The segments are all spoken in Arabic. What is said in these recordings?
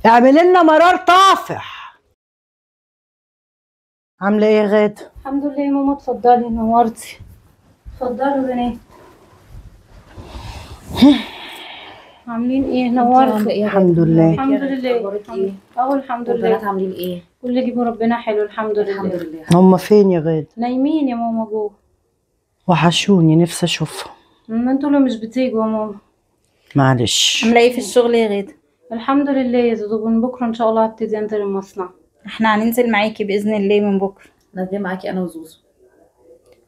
اعمل لنا مرار طافح. عامله ايه يا غاده؟ الحمد لله يا ماما، اتفضلي نورتي. اتفضلوا يا بنات. عاملين ايه؟ نورتوا. الحمد لله. الحمد لله. اخبارك ايه؟ الحمد لله. والبنات عاملين ايه؟ كل جيبوا ربنا حلو الحمد لله. الحمد لله. هم فين يا غاده؟ نايمين يا ماما جوه. وحشوني، نفسي اشوفهم. ما انتوا اللي مش بتيجوا يا ماما. معلش. عامله ايه في الشغل يا غاده؟ الحمد لله يا زوزو، من بكره ان شاء الله هبتدي انزل المصنع. احنا هننزل معاكي باذن الله من بكره، نازلين معاكي انا وزوزو.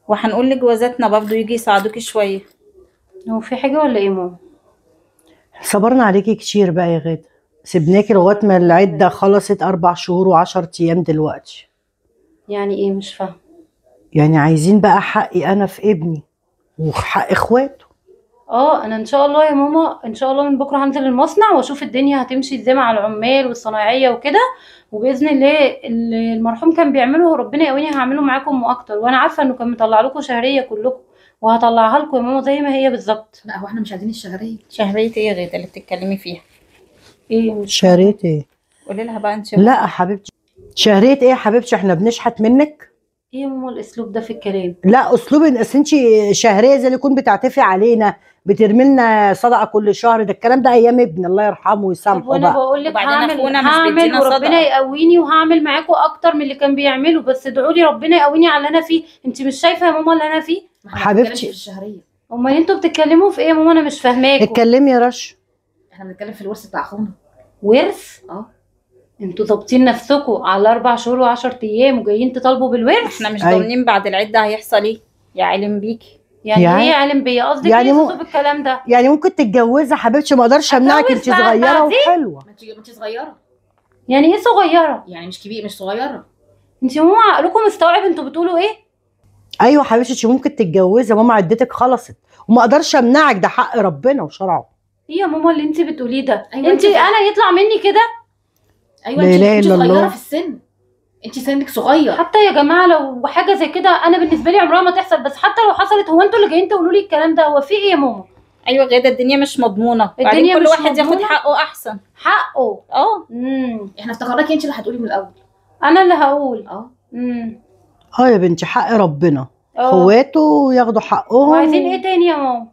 وهنقول لجوازاتنا برضه يجي يساعدوكي شويه. هو في حاجه ولا ايه يا ماما؟ صبرنا عليكي كتير بقى يا غاده، سيبناكي لغايه ما العده خلصت 4 شهور و10 ايام دلوقتي. يعني ايه؟ مش فاهمه. يعني عايزين بقى حقي انا في ابني وحق اخواته. انا ان شاء الله يا ماما، ان شاء الله من بكره هنزل المصنع واشوف الدنيا هتمشي ازاي مع العمال والصنايعيه وكده، وباذن الله اللي المرحوم كان بيعمله ربنا يقويني هعمله معاكم واكتر، وانا عارفه انه كان مطلع لكم شهريه كلكم، وهطلعها لكم يا ماما زي ما هي بالظبط. لا هو احنا مش عايزين الشهريه. شهريه ايه يا غاده اللي بتتكلمي فيها؟ ايه مش شهرية ايه؟ قولي لها بقى انت. لا يا حبيبتي، شهرية ايه يا حبيبتي؟ احنا بنشحت منك؟ ايه يا ماما الاسلوب ده في الكلام؟ لا اسلوب، اصل انت شهريه زي اللي يكون بتعتفي علينا، بترمي لنا صدقه كل شهر، ده الكلام ده ايام ابني الله يرحمه طب ويسامحه وانا بقى. بقول لك وبعدين هعمل أخونا مش هعمل بيدينا وربنا صدقة. يقويني وهعمل معاكم اكتر من اللي كان بيعمله، بس ادعوا لي ربنا يقويني على اللي انا فيه. انت مش شايفه يا ماما اللي انا فيه؟ ما احنا حبيبتي. بنتكلم في الشهريه. امال انتوا بتتكلموا في ايه يا ماما؟ انا مش فاهماكم. اتكلمي يا رش. احنا بنتكلم في الورث بتاع اخونا. ورث؟ اه. انتوا ظابطين نفسكم على 4 شهور و10 ايام وجايين تطالبوا بالورث؟ احنا مش أيوة. ضامنين بعد العده هيحصل ايه، يا علم بيكي. يعني يعني- ايه علم بيا؟ قصدك يعني ايه مو- بالكلام ده؟ يعني ممكن تتجوزي حبيبتي، ما اقدرش امنعك، انت أتجوز صغيره بعدين؟ وحلوه. ما انت صغيره، يعني ايه صغيره؟ يعني مش كبير مش صغيره. انت يا ماما عقلكم مستوعب انتوا بتقولوا ايه؟ ايوه حبيبتي، انت ممكن تتجوزي، ماما عدتك خلصت وما اقدرش امنعك، ده حق ربنا وشرعه. ايه يا ماما اللي انت بتقوليه ده؟ أيوة انت انت- انا يطلع مني كده؟ ايوه لا انت إله إلا صغيره الله. في السن، انت سنك صغير. حتى يا جماعه لو حاجه زي كده انا بالنسبه لي عمرها ما تحصل، بس حتى لو حصلت هو انتوا اللي جايين تقولوا لي الكلام ده؟ هو في ايه يا ماما؟ ايوه غاده، الدنيا مش مضمونه، الدنيا بعدين كل مش واحد ياخد مضمونة؟ حقه احسن. حقه. اه. احنا افتكرناكي انت اللي هتقولي من الاول. انا اللي هقول. اه. اه يا بنتي، حق ربنا، اه. اخواته ياخدوا حقهم. وعايزين ايه تاني يا ماما؟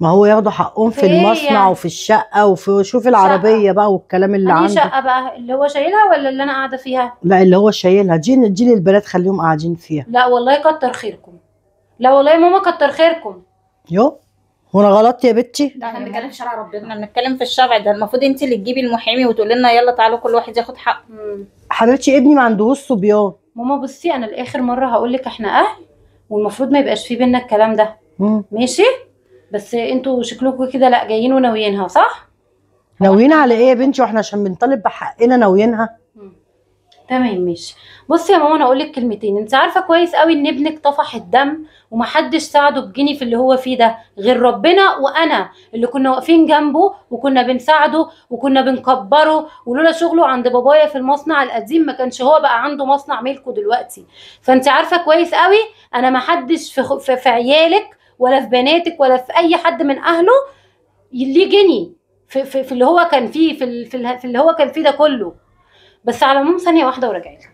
ما هو ياخدوا حقهم في في إيه المصنع يعني؟ وفي الشقه وفي شوف العربيه بقى والكلام اللي انهي عنده. شقه بقى؟ اللي هو شايلها ولا اللي انا قاعده فيها؟ لا اللي هو شايلها، دي للبنات خليهم قاعدين فيها. لا والله كتر خيركم. لا والله يا ماما كتر خيركم. يو، وانا غلطت يا بنتي؟ احنا بنتكلم في شرع ربنا. احنا بنتكلم في الشرع، ده المفروض انت اللي تجيبي المحامي وتقولي لنا يلا تعالوا كل واحد ياخد حقه. حبيبتي ابني ما عندهوش صبيان. ماما بصي، انا لاخر مره هقول لك احنا اهل والمفروض ما يبقاش في بينا الكلام ده. ماشي؟ بس انتوا شكلكم كده لا جايين وناويينها، صح؟ ناويين على ايه يا بنتي؟ واحنا عشان بنطالب بحقنا ناويينها؟ تمام ماشي. بصي يا ماما انا اقول لك كلمتين. انت عارفه كويس قوي ان ابنك طفح الدم ومحدش ساعده بجنيه في اللي هو فيه ده غير ربنا وانا اللي كنا واقفين جنبه وكنا بنساعده وكنا بنكبره، ولولا شغله عند بابايا في المصنع القديم ما كانش هو بقى عنده مصنع ملكه دلوقتي. فانت عارفه كويس قوي انا محدش في عيالك ولا في بناتك ولا في اي حد من اهله ليه جنيه في اللي هو كان فيه في اللي هو كان فيه ده كله. بس على العموم ثانيه واحده وراجعلك.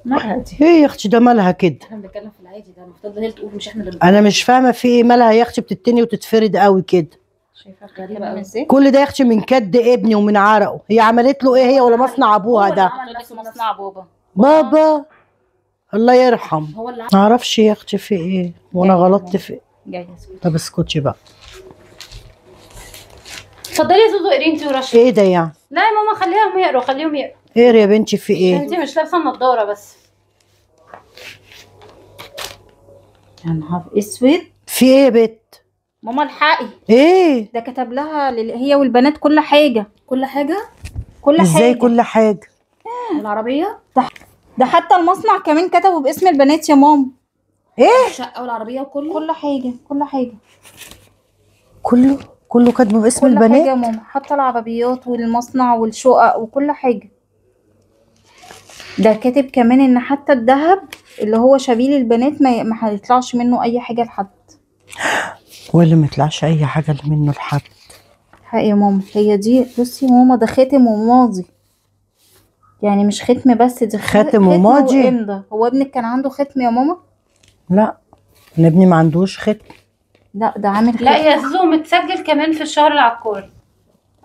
مالها دي؟ ايه يا اختي ده مالها كده؟ احنا بنتكلم في العادي، ده المفروض هي تقول مش احنا اللي انا مش فاهمه في ايه مالها يا اختي، بتتني وتتفرد قوي كده. شايفه غريبه قوي ازاي؟ كل ده يا اختي من كد ابني ومن عرقه، هي عملت له ايه هي ولا مصنع ابوها ده؟ بتقولك مصنع بابا. بابا الله يرحم. هو اللي ما اعرفش يا اختي في ايه وانا غلطت في ايه. جايه اسكت. طب اسكتي بقى. اتفضلي يا زوزو اقري انت ورشا. ايه ده يعني؟ لا يا ماما خليهم يقروا خليهم يقروا. ايه يا بنتي في ايه؟ انت مش لابسه النضاره بس. يا نهار اسود. في ايه يا بت؟ ماما الحقي، ايه؟ ده كتب لها هي والبنات كل حاجه. كل حاجه. كل ازاي حاجه. كل حاجه؟ والعربيه. ده حتى المصنع كمان كتبوا باسم البنات يا ماما. ايه؟ الشقه والعربيه وكله. كل حاجه كل حاجه. كله كاتبه باسم كل البنات؟ حاجه يا ماما، حتى العربيات والمصنع والشقق وكل حاجه. ده كاتب كمان ان حتى الذهب اللي هو شبيل البنات ما هيطلعش منه اي حاجه لحد. ولا ما يطلعش اي حاجه منه لحد. حق يا ماما، هي دي بصي يا ماما، ده خاتم وماضي، يعني مش ختم بس، دي خاتم وماضي؟ وإمضة. هو ابنك كان عنده ختم يا ماما؟ لا، انا ابني ما عندوش ختم. لا ده عامل ختم. لا يا زوزو متسجل كمان في الشهر العقاري.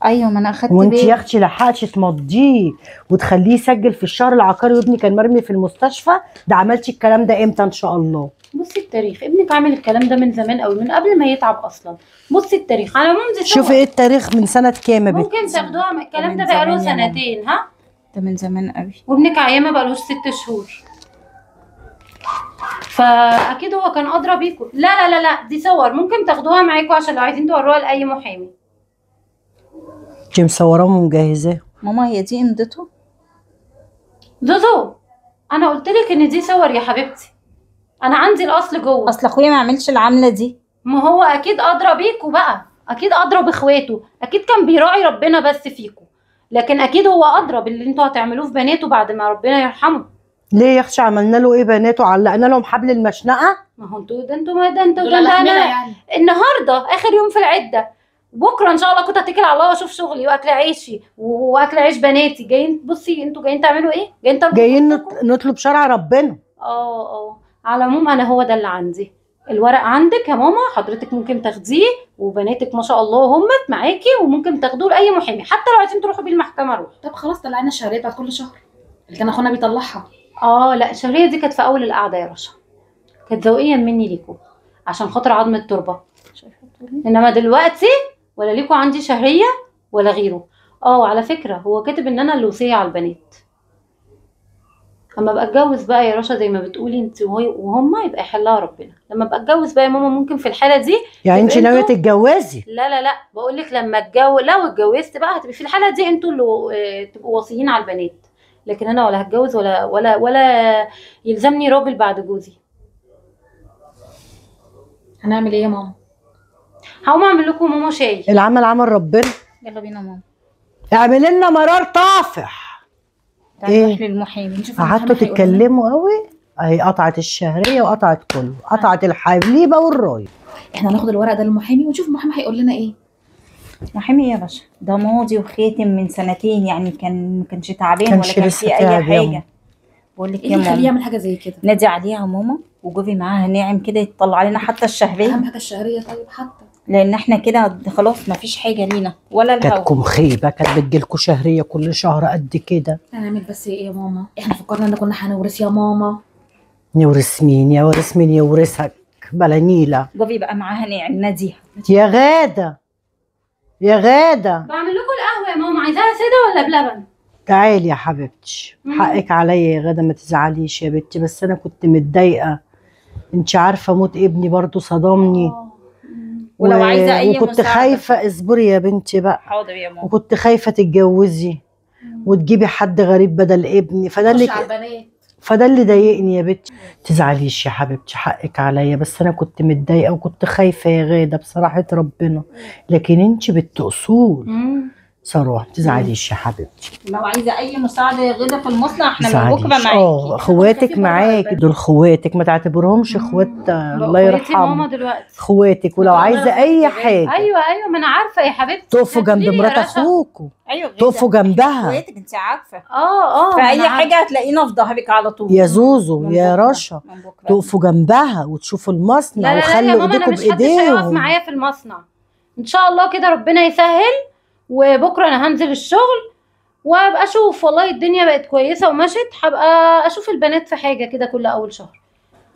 ايوه ما انا اخدت وانت بالي. يا اختي لحقتش تمضيه وتخليه يسجل في الشهر العقاري وابني كان مرمي في المستشفى؟ ده عملتي الكلام ده امتى ان شاء الله؟ بصي التاريخ، ابنك عامل الكلام ده من زمان قوي، من قبل ما يتعب اصلا. بصي التاريخ على ممضي. شوفي ايه التاريخ من سنه كام يا بنت؟ ممكن تاخدوها من الكلام ده من بقاله زمان يا ماما. سنتين. ها، ده من زمان قوي. وابنك عيان ما بقالوش 6 شهور، فاكيد هو كان ادرى بيكم. لا لا لا لا، دي صور ممكن تاخدوها معاكم عشان لو عايزين توروها لاي محامي. انت مصوراهم ومجهزاه؟ ماما هي دي امضته؟ زوزو انا قلت لك ان دي صور يا حبيبتي، انا عندي الاصل جوه. اصل اخويا ما عملش العمله دي. ما هو اكيد ادرى بيكم بقى، اكيد ادرى باخواته، اكيد كان بيراعي ربنا بس فيكم، لكن اكيد هو ادرى باللي انتوا هتعملوه في بناته بعد ما ربنا يرحمه. ليه يا اختي عملنا له ايه بناته؟ علقنا لهم حبل المشنقه؟ ما هو انتوا ده انتوا ما ده انتوا دول ده لحمنا انا يعني. النهارده اخر يوم في العده، بكره ان شاء الله كنت هتكل على الله واشوف شغلي واكل عيشي واكل عيش بناتي. جايين بصي انتوا جايين تعملوا ايه؟ جايين تربطوا جايين نفسكم؟ نطلب شرع ربنا. اه على العموم انا هو ده اللي عندي. الورق عندك يا ماما، حضرتك ممكن تاخديه، وبناتك ما شاء الله همت معاكي، وممكن تاخدوه لاي محامي، حتى لو عايزين تروحوا بيه المحكمه روح. طب خلاص طلعنا الشهريه بتاعت كل شهر اللي كان اخونا بيطلعها. لا الشهريه دي كانت في اول القعده يا رشا، كانت ذوقيا مني ليكوا عشان خاطر عظم التربه، انما دلوقتي ولا ليكوا عندي شهريه ولا غيره. على فكره هو كاتب ان انا اللي وصيه على البنات. اما ابقى اتجوز بقى يا رشا زي ما بتقولي انت وهم، يبقى يحلها ربنا. لما ابقى اتجوز بقى يا ماما ممكن في الحاله دي يعني انت تبقى ناويه انتوا- تتجوزي؟ لا لا لا، بقول لك لما لو اتجوزت بقى هتبقي في الحاله دي انتوا اللي تبقوا وصيين على البنات، لكن انا ولا هتجوز ولا يلزمني راجل بعد جوزي. هنعمل ايه يا ماما؟ هقوم اعمل لكم ماما شاي. العمل عمل ربنا. يلا بينا ماما. اعمل لنا مرار طافح. تعالي نروح ايه؟ للمحامي نشوف قعدتوا المحامي هيقول لنا. تتكلموا قوي. اهي قطعت الشهريه وقطعت كله، قطعت الحليبه والرايه. احنا هناخد الورق ده للمحامي ونشوف المحامي هيقول لنا ايه. محامي ايه يا باشا؟ ده ماضي وخاتم من سنتين، يعني ما كانش تعبان ولا كانش كان لسه فيه اي تعب يا ماما. حاجه. بقول لك ايه يا اللي يخليه ماما، يعمل حاجه زي كده؟ نادي عليها يا ماما وجوزي معاها ناعم كده يطلع لنا حتى الشهريه، اهم حاجه الشهريه. طيب حتى لان احنا كده خلاص ما فيش حاجه لينا ولا الهوا. كانتكم خيبه، كانت بتجيلكوا شهريه كل شهر قد كده. هنعمل بس ايه يا ماما؟ احنا فكرنا ان كنا هنورث يا ماما. يورث مين؟ يورث مين يورثك؟ بلا نيله. جوزي بقى معاها ناعم، ناديها. يا غاده يا غاده، بعمل لكم القهوه يا ماما، عايزاها ساده ولا بلبن؟ تعالي يا حبيبتي. حقك عليا يا غاده، ما تزعليش يا بنتي، بس انا كنت متضايقه. انت عارفه موت ابني برضو صدمني. ولو عايزه اي وكنت مساعدة. خايفه. اصبري يا بنتي بقى. حاضر يا ماما. وكنت خايفه تتجوزي وتجيبي حد غريب بدل ابني، خش على البنات. فده اللي ضايقني يا بنتي. تزعليش يا حبيبتي، حقك عليا، بس انا كنت متضايقه وكنت خايفه يا غاده بصراحه ربنا، لكن انت بنت اصول. صراحه تزعليش يا حبيبتي. لو عايزه اي مساعده يا غدا في المصنع احنا من تزعليش. بكره معاكي. اخواتك معاكي، دول اخواتك، ما تعتبرهمش اخوات الله اخواتي ماما يرحمه. دلوقتي. اخواتك، ولو عايزه اي حاجه ايوه ما انا عارفه يا حبيبتي. تقفوا جنب هتقولي لي مرات يا رشا. اخوكوا، ايوه غدا. تقفوا جنبها. اخواتك انت عارفه. ما فاي أنا عارفة. حاجه هتلاقينا في ظهرك على طول. يا زوزو من يا بكرة. رشا، من بكرة. تقفوا جنبها وتشوفوا المصنع لا يا وخلوا ماما، انا ايديكم مش حدش هيقف بايديهم. معايا في المصنع. ان شاء الله كده ربنا يسهل، وبكره انا هنزل الشغل وابقى اشوف والله الدنيا بقت كويسه ومشت، هبقى اشوف البنات في حاجه كده كل اول شهر،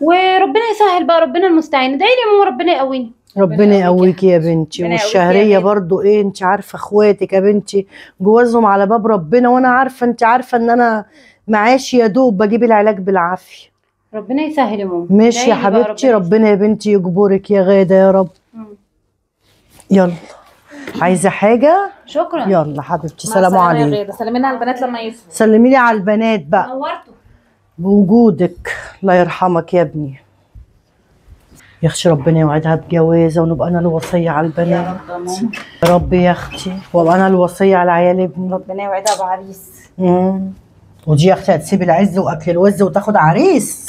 وربنا يسهل بقى، ربنا المستعان. ادعي لي يا ماما ربنا يقويني. ربنا يقويكي يا بنتي. ربنا يقويكي والشهريه يا برضو ايه، انت عارفه اخواتك يا بنتي جوازهم على باب ربنا، وانا عارفه، انت عارفه ان انا معاشي يا دوب بجيب العلاج بالعافيه. ربنا يسهل يا ماما. ماشي يا ادعي لي بقى حبيبتي، ربنا يا بنتي يجبرك يا غاده يا رب. يلا، عايزه حاجه؟ شكرا. يلا حبيبتي، مع سلام السلامة يا عليكم. غادة. سلمي لنا على البنات لما يفوا. سلمي لي على البنات بقى نورتوا. بوجودك، الله يرحمك يا ابني. يا اختي ربنا يوعدها بجوازه ونبقى انا الوصيه على البنات. يا رب يا ماما. يا رب يا اختي، وابقى انا الوصيه على عيال ابني. ربنا يوعدها بعريس. ودي يا اختي هتسيب العز واكل الوز وتاخد عريس.